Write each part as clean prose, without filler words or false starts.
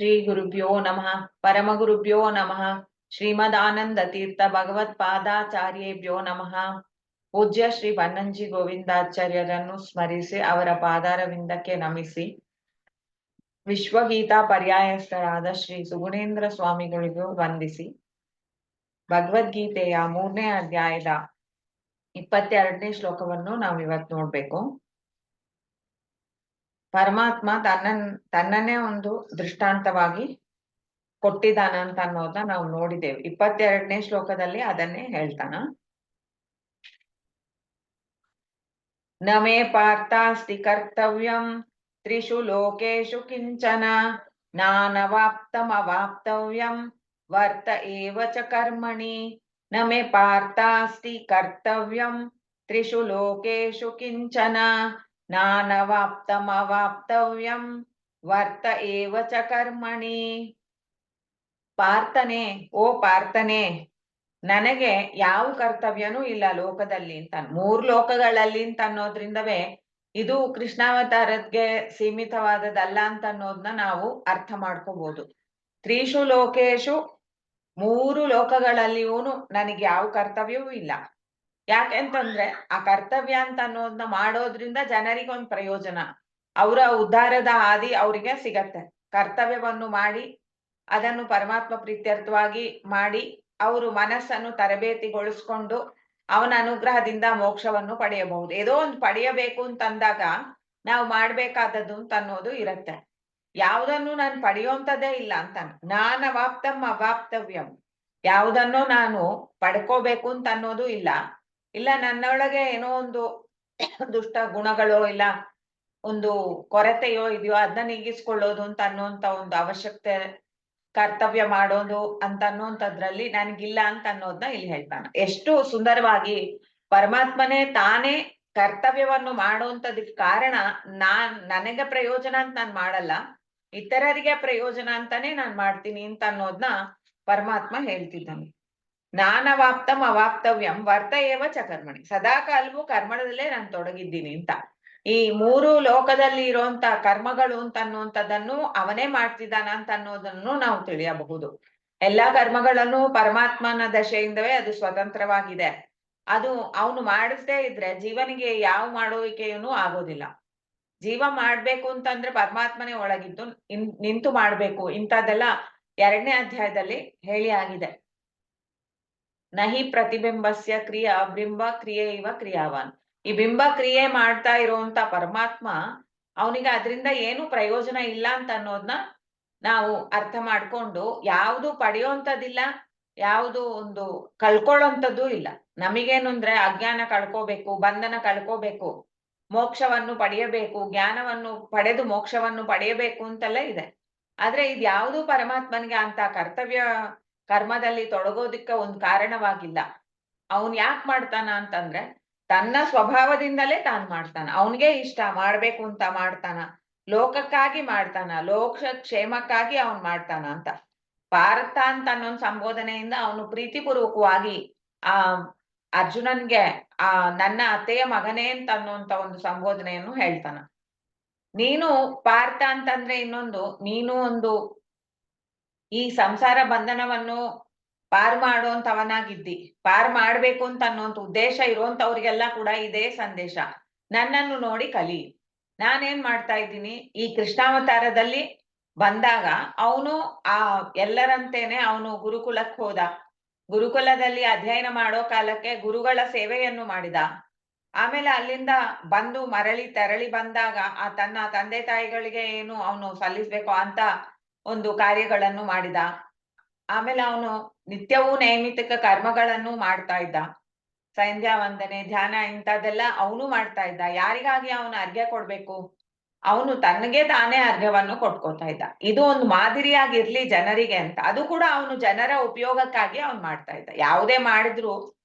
ಶ್ರೀ ಗುರುಭ್ಯೋ ನಮಃ ಪರಮಗುರುಭ್ಯೋ ನಮಃ ಶ್ರೀಮದಾನಂದ ತೀರ್ಥ ಭಗವತ್ಪಾದಾಚಾರ್ಯೇಭ್ಯೋ ನಮಃ. ಪೂಜ್ಯ ಶ್ರೀ ಬನ್ನಂಜಿ ಗೋವಿಂದಾಚಾರ್ಯರನ್ನು ಸ್ಮರಿಸಿ ಅವರ ಪಾದಾರವಿಂದಕ್ಕೆ ನಮಿಸಿ ವಿಶ್ವಗೀತಾ ಪರ್ಯಾಯಸ್ಥರಾದ ಶ್ರೀ ಸುಗುಣೇಂದ್ರ ಸ್ವಾಮಿಗಳಿಗೂ ವಂದಿಸಿ ಭಗವದ್ಗೀತೆಯ 3ನೇ ಅಧ್ಯಾಯದ 22ನೇ ಶ್ಲೋಕವನ್ನು ನಾವಿವತ್ತು ನೋಡ್ಬೇಕು. ಪರಮಾತ್ಮ ತನ್ನನ್ನೇ ಒಂದು ದೃಷ್ಟಾಂತವಾಗಿ ಕೊಟ್ಟಿದ್ದಾನಂತ ಅನ್ನೋದನ್ನ ನಾವು ನೋಡಿದ್ದೇವೆ. 22ನೇ ಶ್ಲೋಕದಲ್ಲಿ ಅದನ್ನೇ ಹೇಳ್ತಾನ. ನ ಮೇ ಪಾರ್ಥಾಸ್ತಿ ಕರ್ತವ್ಯಂ ತ್ರಿಷು ಲೋಕೇಶು ಕಿಂಚನ ನಾನವಾಪ್ತಮವಾಪ್ತವ್ಯಂ ವರ್ತ ಏವ ಚ ಕರ್ಮಣಿ. ನ ಮೇ ಪಾರ್ಥಾಸ್ತಿ ಕರ್ತವ್ಯಂ ತ್ರಿಷು ಲೋಕೇಶು ಕಿಂಚನ ನಾನವಾಪ್ತಮವಾಪ್ತವ್ಯಂ ವರ್ತ ಏವ ಚ ಕರ್ಮಣಿ. ಪಾರ್ಥನೆ, ಓ ಪಾರ್ಥನೆ, ನನಗೆ ಯಾವ ಕರ್ತವ್ಯನೂ ಇಲ್ಲ ಲೋಕದಲ್ಲಿ ಅಂತ. 3 ಲೋಕಗಳಲ್ಲಿ ಅಂತ ಅನ್ನೋದ್ರಿಂದವೇ ಇದು ಕೃಷ್ಣಾವತಾರಕ್ಕೆ ಸೀಮಿತವಾದದಲ್ಲ ಅಂತ ಅನ್ನೋದನ್ನ ನಾವು ಅರ್ಥ ಮಾಡ್ಕೋಬಹುದು. ತ್ರಿಷು ಲೋಕೇಶು, 3 ಲೋಕಗಳಲ್ಲಿಯೂ ನನಗೆ ಯಾವ ಕರ್ತವ್ಯವೂ ಇಲ್ಲ. ಯಾಕೆಂತಂದ್ರೆ ಆ ಕರ್ತವ್ಯ ಅಂತ ಅನ್ನೋದನ್ನ ಮಾಡೋದ್ರಿಂದ ಜನರಿಗೊಂದು ಪ್ರಯೋಜನ, ಅವರ ಉದ್ಧಾರದ ಹಾದಿ ಅವರಿಗೆ ಸಿಗತ್ತೆ. ಕರ್ತವ್ಯವನ್ನು ಮಾಡಿ ಅದನ್ನು ಪರಮಾತ್ಮ ಪ್ರೀತ್ಯರ್ಥವಾಗಿ ಮಾಡಿ ಅವರು ಮನಸ್ಸನ್ನು ತರಬೇತಿಗೊಳಿಸ್ಕೊಂಡು ಅವನ ಅನುಗ್ರಹದಿಂದ ಮೋಕ್ಷವನ್ನು ಪಡೆಯಬಹುದು. ಏನೋ ಒಂದು ಪಡೆಯಬೇಕು ಅಂತಂದಾಗ ನಾವು ಮಾಡ್ಬೇಕಾದದ್ದು ಅಂತ ಅನ್ನೋದು ಇರತ್ತೆ. ಯಾವುದನ್ನು ನಾನು ಪಡೆಯುವಂಥದ್ದೇ ಇಲ್ಲ ಅಂತ. ನಾನವಾಪ್ತಂ ಅವಾಪ್ತವ್ಯಂ, ಯಾವುದನ್ನು ನಾನು ಪಡ್ಕೋಬೇಕು ಅಂತ ಅನ್ನೋದು ಇಲ್ಲ. ಇಲ್ಲ ನನ್ನೊಳಗೆ ಏನೋ ಒಂದು ದುಷ್ಟ ಗುಣಗಳೋ ಇಲ್ಲ ಒಂದು ಕೊರತೆಯೋ ಇದೆಯೋ ಅದನ್ನ ನೀಗಿಸ್ಕೊಳ್ಳೋದು ಅಂತ ಅನ್ನೋಂಥ ಒಂದು ಅವಶ್ಯಕತೆ, ಕರ್ತವ್ಯ ಮಾಡೋದು ಅಂತ ಅನ್ನೋಂಥದ್ರಲ್ಲಿ ನನಗಿಲ್ಲ ಅಂತ ಅನ್ನೋದನ್ನ ಇಲ್ಲಿ ಹೇಳ್ತಾನೆ. ಎಷ್ಟು ಸುಂದರವಾಗಿ ಪರಮಾತ್ಮನೇ ತಾನೇ ಕರ್ತವ್ಯವನ್ನು ಮಾಡುವಂಥದಕ್ಕೆ ಕಾರಣ, ನನಗೆ ಪ್ರಯೋಜನ ಅಂತ ನಾನು ಮಾಡಲ್ಲ, ಇತರರಿಗೆ ಪ್ರಯೋಜನ ಅಂತಾನೆ ನಾನು ಮಾಡ್ತೀನಿ ಅಂತ ಅನ್ನೋದನ್ನ ಪರಮಾತ್ಮ ಹೇಳ್ತಿದ್ದಾನೆ. ನಾನವಾಪ್ತಂ ಅವಾಪ್ತವ್ಯಂ ವರ್ತ ಏವ ಚ ಕರ್ಮಣಿ, ಸದಾ ಕಾಲವೂ ಕರ್ಮದಲ್ಲೇ ನಾನು ತೊಡಗಿದ್ದೀನಿ ಅಂತ. ಈ 3 ಲೋಕದಲ್ಲಿ ಇರುವಂತ ಕರ್ಮಗಳು ಅಂತ ಅನ್ನುವಂಥದ್ದನ್ನು ಅವನೇ ಮಾಡ್ತಿದ್ದಾನ ಅಂತ ಅನ್ನೋದನ್ನು ನಾವು ತಿಳಿಯಬಹುದು. ಎಲ್ಲಾ ಕರ್ಮಗಳನ್ನು ಪರಮಾತ್ಮನ ದಶೆಯಿಂದವೇ ಅದು ಸ್ವತಂತ್ರವಾಗಿದೆ. ಅದು ಅವನು ಮಾಡಿಸದೇ ಇದ್ರೆ ಜೀವನಿಗೆ ಯಾವ ಮಾಡುವಿಕೆಯೂ ಆಗೋದಿಲ್ಲ. ಜೀವ ಮಾಡ್ಬೇಕು ಅಂತಂದ್ರೆ ಪರಮಾತ್ಮನೇ ಒಳಗಿದ್ದು ನಿಂತು ಮಾಡ್ಬೇಕು. ಇಂಥದ್ದೆಲ್ಲ 2ನೇ ಅಧ್ಯಾಯದಲ್ಲಿ ಹೇಳಿ ಆಗಿದೆ. ನಹಿ ಪ್ರತಿಬಿಂಬಸ್ಯ ಕ್ರಿಯಾ ಬಿಂಬ ಕ್ರಿಯೆ ಇವ ಕ್ರಿಯಾವಾನ್. ಈ ಬಿಂಬ ಕ್ರಿಯೆ ಮಾಡ್ತಾ ಇರುವಂತ ಪರಮಾತ್ಮ ಅವನಿಗೆ ಅದರಿಂದ ಏನು ಪ್ರಯೋಜನ ಇಲ್ಲ ಅಂತ ಅನ್ನೋದನ್ನ ನಾವು ಅರ್ಥ ಮಾಡ್ಕೊಂಡು ಯಾವುದು ಪಡೆಯುವಂಥದ್ದಿಲ್ಲ, ಯಾವುದು ಒಂದು ಕಳ್ಕೊಳ್ಳೋಂಥದ್ದು ಇಲ್ಲ. ನಮಗೇನು ಅಂದ್ರೆ ಅಜ್ಞಾನ ಕಳ್ಕೋಬೇಕು, ಬಂಧನ ಕಳ್ಕೋಬೇಕು, ಮೋಕ್ಷವನ್ನು ಪಡೆಯಬೇಕು, ಜ್ಞಾನವನ್ನು ಪಡೆದು ಮೋಕ್ಷವನ್ನು ಪಡೆಯಬೇಕು ಅಂತೆಲ್ಲ ಇದೆ. ಆದ್ರೆ ಇದ್ಯಾವುದು ಪರಮಾತ್ಮನಿಗೆ ಅಂತ ಕರ್ತವ್ಯ ಕರ್ಮದಲ್ಲಿ ತೊಡಗೋದಿಕ್ಕೆ ಒಂದು ಕಾರಣವಾಗಿಲ್ಲ. ಅವನ್ ಯಾಕೆ ಮಾಡ್ತಾನ ಅಂತಂದ್ರೆ ತನ್ನ ಸ್ವಭಾವದಿಂದಲೇ ತಾನು ಮಾಡ್ತಾನ. ಅವನಿಗೆ ಇಷ್ಟ ಮಾಡ್ಬೇಕು ಅಂತ ಮಾಡ್ತಾನ, ಲೋಕಕ್ಕಾಗಿ ಮಾಡ್ತಾನ, ಲೋಕ ಕ್ಷೇಮಕ್ಕಾಗಿ ಅವನ್ ಮಾಡ್ತಾನ ಅಂತ. ಪಾರ್ಥ ಅಂತ ಅನ್ನೊಂದು ಸಂಬೋಧನೆಯಿಂದ ಅವನು ಪ್ರೀತಿಪೂರ್ವಕವಾಗಿ ಆ ಅರ್ಜುನನ್ಗೆ ನನ್ನ ಅತ್ತೆಯ ಮಗನೇ ಅಂತ ಅನ್ನುವಂತ ಒಂದು ಸಂಬೋಧನೆಯನ್ನು ಹೇಳ್ತಾನ. ನೀನು ಪಾರ್ಥ ಅಂತಂದ್ರೆ ಇನ್ನೊಂದು, ನೀನು ಒಂದು ಈ ಸಂಸಾರ ಬಂಧನವನ್ನು ಪಾರ್ ಮಾಡುವಂತವನಾಗಿದ್ದಿ, ಪಾರ್ ಮಾಡ್ಬೇಕು ಅಂತ ಅನ್ನೋಂಥ ಉದ್ದೇಶ ಇರುವಂತವ್ರಿಗೆಲ್ಲ ಕೂಡ ಇದೇ ಸಂದೇಶ. ನನ್ನನ್ನು ನೋಡಿ ಕಲಿ. ನಾನೇನ್ ಮಾಡ್ತಾ ಇದ್ದೀನಿ, ಈ ಕೃಷ್ಣಾವತಾರದಲ್ಲಿ ಬಂದಾಗ ಅವನು ಎಲ್ಲರಂತೇನೆ ಅವನು ಗುರುಕುಲಕ್ಕೆ ಹೋದ. ಗುರುಕುಲದಲ್ಲಿ ಅಧ್ಯಯನ ಮಾಡೋ ಕಾಲಕ್ಕೆ ಗುರುಗಳ ಸೇವೆಯನ್ನು ಮಾಡಿದ. ಆಮೇಲೆ ಅಲ್ಲಿಂದ ಬಂದು ತೆರಳಿ ಬಂದಾಗ ತನ್ನ ತಂದೆ ತಾಯಿಗಳಿಗೆ ಏನು ಅವನು ಸಲ್ಲಿಸ್ಬೇಕೋ ಅಂತ ಒಂದು ಕಾರ್ಯಗಳನ್ನು ಮಾಡಿದ. ಆಮೇಲೆ ಅವನು ನಿತ್ಯವೂ ನೈಮಿತ್ತಿಕ ಕರ್ಮಗಳನ್ನು ಮಾಡ್ತಾ ಇದ್ದ. ಸಂಧ್ಯಾ ವಂದನೆ, ಧ್ಯಾನ ಇಂಥದ್ದೆಲ್ಲ ಅವನು ಮಾಡ್ತಾ ಇದ್ದ. ಯಾರಿಗಾಗಿ ಅವನು ಅರ್ಘ್ಯ ಕೊಡ್ಬೇಕು, ಅವನು ತನಗೆ ತಾನೇ ಅರ್ಘ್ಯವನ್ನು ಕೊಟ್ಕೋತಾ ಇದ್ದ. ಇದು ಒಂದು ಮಾದರಿಯಾಗಿರ್ಲಿ ಜನರಿಗೆ ಅಂತ. ಅದು ಕೂಡ ಅವನು ಜನರ ಉಪಯೋಗಕ್ಕಾಗಿ ಅವನು ಮಾಡ್ತಾ ಇದ್ದ. ಯಾವುದೇ ಮಾಡಿದ್ರು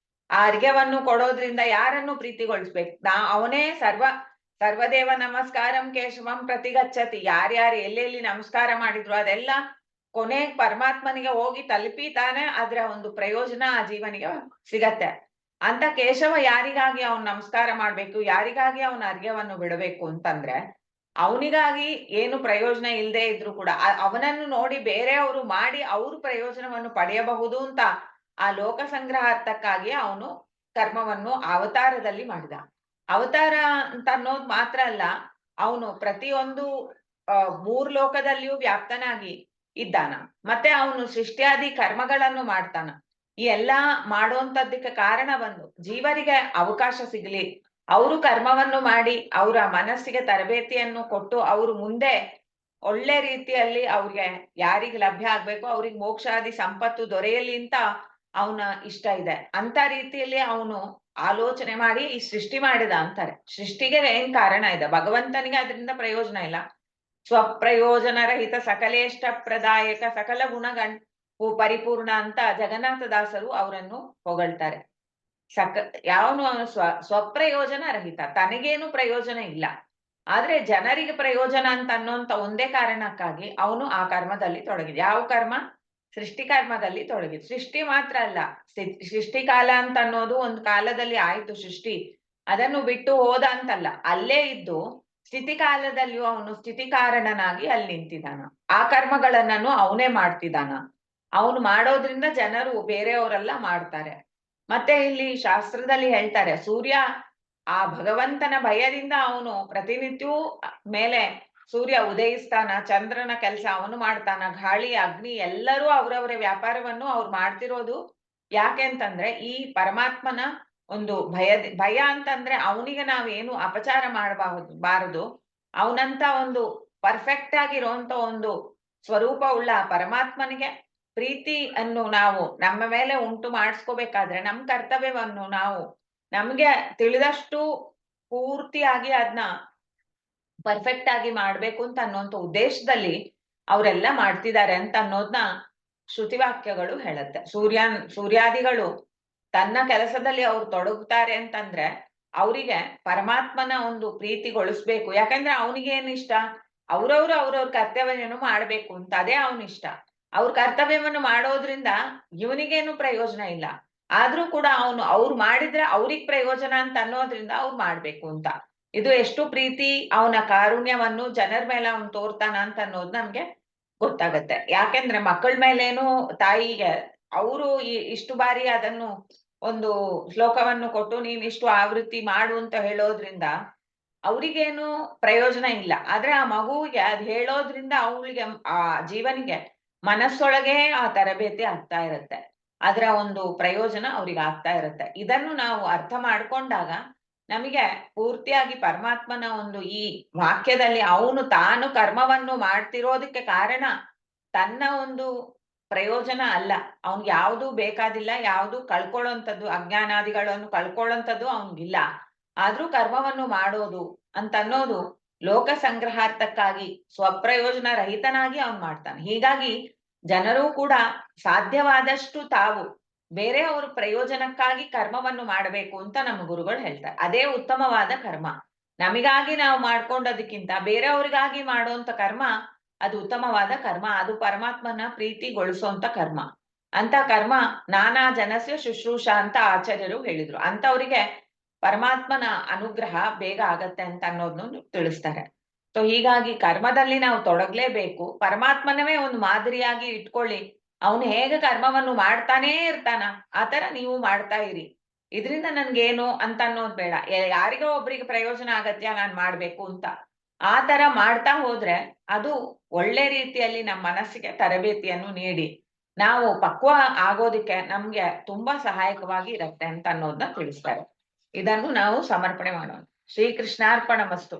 ಆ ಅರ್ಘ್ಯವನ್ನು ಕೊಡೋದ್ರಿಂದ ಯಾರನ್ನು ಪ್ರೀತಿಗೊಳಿಸ್ಬೇಕು, ಅವನೇ ಸರ್ವದೇವ ನಮಸ್ಕಾರಂ ಕೇಶವಂ ಪ್ರತಿಗಚ್ಚತಿ. ಯಾರ್ಯಾರು ಎಲ್ಲೆಲ್ಲಿ ನಮಸ್ಕಾರ ಮಾಡಿದ್ರು ಅದೆಲ್ಲ ಕೊನೆ ಪರಮಾತ್ಮನಿಗೆ ಹೋಗಿ ತಲುಪಿತಾನೆ ಅದರ ಒಂದು ಪ್ರಯೋಜನ ಆ ಜೀವನಿಗೆ ಸಿಗತ್ತೆ ಅಂತ. ಕೇಶವ ಯಾರಿಗಾಗಿ ಅವನು ನಮಸ್ಕಾರ ಮಾಡ್ಬೇಕು, ಯಾರಿಗಾಗಿ ಅವನ ಅರ್ಘ್ಯವನ್ನು ಬಿಡಬೇಕು ಅಂತಂದ್ರೆ ಅವನಿಗಾಗಿ ಏನು ಪ್ರಯೋಜನ ಇಲ್ಲದೆ ಇದ್ರು ಕೂಡ ಅವನನ್ನು ನೋಡಿ ಬೇರೆಯವರು ಮಾಡಿ ಅವರು ಪ್ರಯೋಜನವನ್ನು ಪಡೆಯಬಹುದು ಅಂತ ಆ ಲೋಕ ಸಂಗ್ರಹಾರ್ಥಕ್ಕಾಗಿ ಅವನು ಕರ್ಮವನ್ನು ಅವತಾರದಲ್ಲಿ ಮಾಡಿದ. ಅವತಾರ ಅಂತ ಅನ್ನೋದು ಮಾತ್ರ ಅಲ್ಲ, ಅವನು ಪ್ರತಿಯೊಂದು ಮೂರ್ ಲೋಕದಲ್ಲಿಯೂ ವ್ಯಾಪ್ತನಾಗಿ ಇದ್ದಾನ. ಮತ್ತೆ ಅವನು ಸೃಷ್ಟಿಯಾದಿ ಕರ್ಮಗಳನ್ನು ಮಾಡ್ತಾನ. ಈ ಎಲ್ಲಾ ಮಾಡುವಂತದ್ದಕ್ಕೆ ಕಾರಣ ಬಂದು ಜೀವರಿಗೆ ಅವಕಾಶ ಸಿಗ್ಲಿ, ಅವರು ಕರ್ಮವನ್ನು ಮಾಡಿ ಅವರ ಮನಸ್ಸಿಗೆ ತರಬೇತಿಯನ್ನು ಕೊಟ್ಟು ಅವರು ಮುಂದೆ ಒಳ್ಳೆ ರೀತಿಯಲ್ಲಿ ಅವ್ರಿಗೆ ಯಾರಿಗೆ ಲಭ್ಯ ಆಗ್ಬೇಕು ಅವ್ರಿಗೆ ಮೋಕ್ಷಾದಿ ಸಂಪತ್ತು ದೊರೆಯಲಿ ಅಂತ ಅವನ ಇಷ್ಟ ಇದೆ. ಅಂತ ರೀತಿಯಲ್ಲಿ ಅವನು ಆಲೋಚನೆ ಮಾಡಿ ಈ ಸೃಷ್ಟಿ ಮಾಡಿದ ಅಂತಾರೆ. ಸೃಷ್ಟಿಗೆ ಏನ್ ಕಾರಣ ಇದೆ? ಭಗವಂತನಿಗೆ ಅದರಿಂದ ಪ್ರಯೋಜನ ಇಲ್ಲ. ಸ್ವಪ್ರಯೋಜನ ರಹಿತ ಸಕಲೇಷ್ಟ ಪ್ರದಾಯಕ ಸಕಲ ಗುಣಗಣ್ ಪರಿಪೂರ್ಣ ಅಂತ ಜಗನ್ನಾಥದಾಸರು ಅವರನ್ನು ಹೊಗಳ್ತಾರೆ. ಯಾವನು ಅವನು ಸ್ವಪ್ರಯೋಜನ ರಹಿತ, ತನಗೇನು ಪ್ರಯೋಜನ ಇಲ್ಲ, ಆದ್ರೆ ಜನರಿಗೆ ಪ್ರಯೋಜನ ಅಂತ ಅನ್ನೋಂತ ಒಂದೇ ಕಾರಣಕ್ಕಾಗಿ ಅವನು ಆ ಕರ್ಮದಲ್ಲಿ ತೊಡಗಿದೆ. ಯಾವ ಕರ್ಮ? ಸೃಷ್ಟಿ ಕರ್ಮದಲ್ಲಿ ತೊಡಗಿದೆ. ಸೃಷ್ಟಿ ಮಾತ್ರ ಅಲ್ಲ, ಸೃಷ್ಟಿ ಕಾಲ ಅಂತ ಅನ್ನೋದು ಒಂದು ಕಾಲದಲ್ಲಿ ಆಯ್ತು ಸೃಷ್ಟಿ, ಅದನ್ನು ಬಿಟ್ಟು ಹೋದ ಅಂತಲ್ಲ, ಅಲ್ಲೇ ಇದ್ದು ಸ್ಥಿತಿ ಕಾಲದಲ್ಲಿಯೂ ಅವನು ಸ್ಥಿತಿ ಕಾರಣನಾಗಿ ಅಲ್ಲಿ ನಿಂತಿದ್ದಾನ. ಆ ಕರ್ಮಗಳನ್ನೂ ಅವನೇ ಮಾಡ್ತಿದ್ದಾನ. ಅವನು ಮಾಡೋದ್ರಿಂದ ಜನರು ಬೇರೆಯವರೆಲ್ಲ ಮಾಡ್ತಾರೆ. ಮತ್ತೆ ಇಲ್ಲಿ ಶಾಸ್ತ್ರದಲ್ಲಿ ಹೇಳ್ತಾರೆ, ಸೂರ್ಯ ಆ ಭಗವಂತನ ಭಯದಿಂದ ಅವನು ಪ್ರತಿನಿತ್ಯವೂ ಮೇಲೆ ಸೂರ್ಯ ಉದಯಿಸ್ತಾನ, ಚಂದ್ರನ ಕೆಲಸ ಅವನು ಮಾಡ್ತಾನ, ಗಾಳಿ ಅಗ್ನಿ ಎಲ್ಲರೂ ಅವರವರ ವ್ಯಾಪಾರವನ್ನು ಅವ್ರು ಮಾಡ್ತಿರೋದು ಯಾಕೆ ಅಂತಂದ್ರೆ ಈ ಪರಮಾತ್ಮನ ಒಂದು ಭಯ ಅಂತಂದ್ರೆ ಅವನಿಗೆ ನಾವೇನು ಅಪಚಾರ ಬಾರದು, ಅವನಂತ ಒಂದು ಪರ್ಫೆಕ್ಟ್ ಆಗಿರುವಂತ ಒಂದು ಸ್ವರೂಪ ಉಳ್ಳ ಪರಮಾತ್ಮನಿಗೆ ಪ್ರೀತಿಯನ್ನು ನಾವು ನಮ್ಮ ಮೇಲೆ ಉಂಟು ಮಾಡಿಸ್ಕೋಬೇಕಾದ್ರೆ ನಮ್ಮ ಕರ್ತವ್ಯವನ್ನು ನಾವು ನಮ್ಗೆ ತಿಳಿದಷ್ಟು ಪೂರ್ತಿಯಾಗಿ ಅದನ್ನ ಪರ್ಫೆಕ್ಟ್ ಆಗಿ ಮಾಡ್ಬೇಕು ಅಂತ ಅನ್ನೋಂಥ ಉದ್ದೇಶದಲ್ಲಿ ಅವರೆಲ್ಲ ಮಾಡ್ತಿದ್ದಾರೆ ಅಂತ ಅನ್ನೋದನ್ನ ಶ್ರುತಿವಾಕ್ಯಗಳು ಹೇಳುತ್ತೆ. ಸೂರ್ಯಾದಿಗಳು ತನ್ನ ಕೆಲಸದಲ್ಲಿ ಅವ್ರು ತೊಡಗುತ್ತಾರೆ ಅಂತಂದ್ರೆ ಅವರಿಗೆ ಪರಮಾತ್ಮನ ಒಂದು ಪ್ರೀತಿಗೊಳಿಸ್ಬೇಕು. ಯಾಕಂದ್ರೆ ಅವನಿಗೇನು ಇಷ್ಟ? ಅವ್ರವ್ರ ಕರ್ತವ್ಯವನ್ನು ಮಾಡ್ಬೇಕು ಅಂತ, ಅದೇ ಅವನಿಷ್ಟ. ಅವ್ರ ಕರ್ತವ್ಯವನ್ನು ಮಾಡೋದ್ರಿಂದ ಇವನಿಗೇನು ಪ್ರಯೋಜನ ಇಲ್ಲ, ಆದ್ರೂ ಕೂಡ ಅವ್ರು ಮಾಡಿದ್ರೆ ಅವ್ರಿಗೆ ಪ್ರಯೋಜನ ಅಂತ ಅನ್ನೋದ್ರಿಂದ ಅವ್ರು ಮಾಡ್ಬೇಕು ಅಂತ. ಇದು ಎಷ್ಟು ಪ್ರೀತಿ ಅವನ ಕಾರುಣ್ಯವನ್ನು ಜನರ ಮೇಲೆ ಅವನು ತೋರ್ತಾನ ಅಂತ ಅನ್ನೋದು ನಮ್ಗೆ ಗೊತ್ತಾಗತ್ತೆ. ಯಾಕೆಂದ್ರೆ ಮಕ್ಕಳ ಮೇಲೇನು ತಾಯಿಗೆ ಅವರು ಇಷ್ಟು ಬಾರಿ ಅದನ್ನು ಒಂದು ಶ್ಲೋಕವನ್ನು ಕೊಟ್ಟು ನೀನ್ ಇಷ್ಟು ಆವೃತ್ತಿ ಮಾಡು ಅಂತ ಹೇಳೋದ್ರಿಂದ ಅವ್ರಿಗೇನು ಪ್ರಯೋಜನ ಇಲ್ಲ, ಆದ್ರೆ ಆ ಮಗುವಿಗೆ ಅದ್ ಹೇಳೋದ್ರಿಂದ ಅವಳಿಗೆ ಆ ಜೀವನಿಗೆ ಮನಸ್ಸೊಳಗೆ ಆ ತರಬೇತಿ ಆಗ್ತಾ ಇರತ್ತೆ, ಅದರ ಒಂದು ಪ್ರಯೋಜನ ಅವ್ರಿಗೆ ಆಗ್ತಾ ಇರತ್ತೆ. ಇದನ್ನು ನಾವು ಅರ್ಥ ಮಾಡ್ಕೊಂಡಾಗ ನಮಗೆ ಪೂರ್ತಿಯಾಗಿ ಪರಮಾತ್ಮನ ಒಂದು ಈ ವಾಕ್ಯದಲ್ಲಿ ಅವನು ತಾನು ಕರ್ಮವನ್ನು ಮಾಡ್ತಿರೋದಕ್ಕೆ ಕಾರಣ ತನ್ನ ಒಂದು ಪ್ರಯೋಜನ ಅಲ್ಲ, ಅವ್ನ್ಗೆ ಯಾವ್ದು ಬೇಕಾದಿಲ್ಲ, ಯಾವ್ದು ಕಳ್ಕೊಳ್ಳೋಂಥದ್ದು ಅಜ್ಞಾನಾದಿಗಳನ್ನು ಕಳ್ಕೊಳ್ಳೋಂಥದ್ದು ಅವನ್ಗಿಲ್ಲ, ಆದ್ರೂ ಕರ್ಮವನ್ನು ಮಾಡೋದು ಅಂತ ಅನ್ನೋದು ಲೋಕ ಸಂಗ್ರಹಾರ್ಥಕ್ಕಾಗಿ ಸ್ವಪ್ರಯೋಜನ ರಹಿತನಾಗಿ ಅವನ್ ಮಾಡ್ತಾನೆ. ಹೀಗಾಗಿ ಜನರು ಕೂಡ ಸಾಧ್ಯವಾದಷ್ಟು ತಾವು ಬೇರೆಯವ್ರ ಪ್ರಯೋಜನಕ್ಕಾಗಿ ಕರ್ಮವನ್ನು ಮಾಡಬೇಕು ಅಂತ ನಮ್ಮ ಗುರುಗಳು ಹೇಳ್ತಾರೆ. ಅದೇ ಉತ್ತಮವಾದ ಕರ್ಮ. ನಮಿಗಾಗಿ ನಾವು ಮಾಡ್ಕೊಂಡದಕ್ಕಿಂತ ಬೇರೆಯವ್ರಿಗಾಗಿ ಮಾಡುವಂತ ಕರ್ಮ ಅದು ಉತ್ತಮವಾದ ಕರ್ಮ, ಅದು ಪರಮಾತ್ಮನ ಪ್ರೀತಿಗೊಳಿಸುವಂತ ಕರ್ಮ. ಅಂತ ಕರ್ಮ ನಾನಾ ಜನಸ್ಯ ಶುಶ್ರೂಷ ಅಂತ ಆಚಾರ್ಯರು ಹೇಳಿದ್ರು. ಅಂತವರಿಗೆ ಪರಮಾತ್ಮನ ಅನುಗ್ರಹ ಬೇಗ ಆಗತ್ತೆ ಅಂತ ಅನ್ನೋದನ್ನು ತಿಳಿಸ್ತಾರೆ. ಸೊ ಹೀಗಾಗಿ ಕರ್ಮದಲ್ಲಿ ನಾವು ತೊಡಗ್ಲೇಬೇಕು. ಪರಮಾತ್ಮನವೇ ಒಂದು ಮಾದರಿಯಾಗಿ ಇಟ್ಕೊಳ್ಳಿ, ಅವನು ಹೇಗೆ ಕರ್ಮವನ್ನು ಮಾಡ್ತಾನೇ ಇರ್ತಾನ ಆತರ ನೀವು ಮಾಡ್ತಾ ಇರಿ, ಇದರಿಂದ ನನ್ಗೇನು ಅಂತ ಅನ್ನೋದು ಬೇಡ, ಯಾರಿಗೋ ಒಬ್ರಿಗೆ ಪ್ರಯೋಜನ ಆಗತ್ಯ ನಾನ್ ಮಾಡ್ಬೇಕು ಅಂತ ಆ ತರ ಮಾಡ್ತಾ ಹೋದ್ರೆ ಅದು ಒಳ್ಳೆ ರೀತಿಯಲ್ಲಿ ನಮ್ಮ ಮನಸ್ಸಿಗೆ ತರಬೇತಿಯನ್ನು ನೀಡಿ ನಾವು ಪಕ್ವ ಆಗೋದಿಕ್ಕೆ ನಮ್ಗೆ ತುಂಬಾ ಸಹಾಯಕವಾಗಿ ಇರತ್ತೆ ಅಂತ ಅನ್ನೋದನ್ನ ತಿಳಿಸ್ತಾರೆ. ಇದನ್ನು ನಾವು ಸಮರ್ಪಣೆ ಮಾಡೋಣ. ಶ್ರೀಕೃಷ್ಣಾರ್ಪಣ ಮಸ್ತು.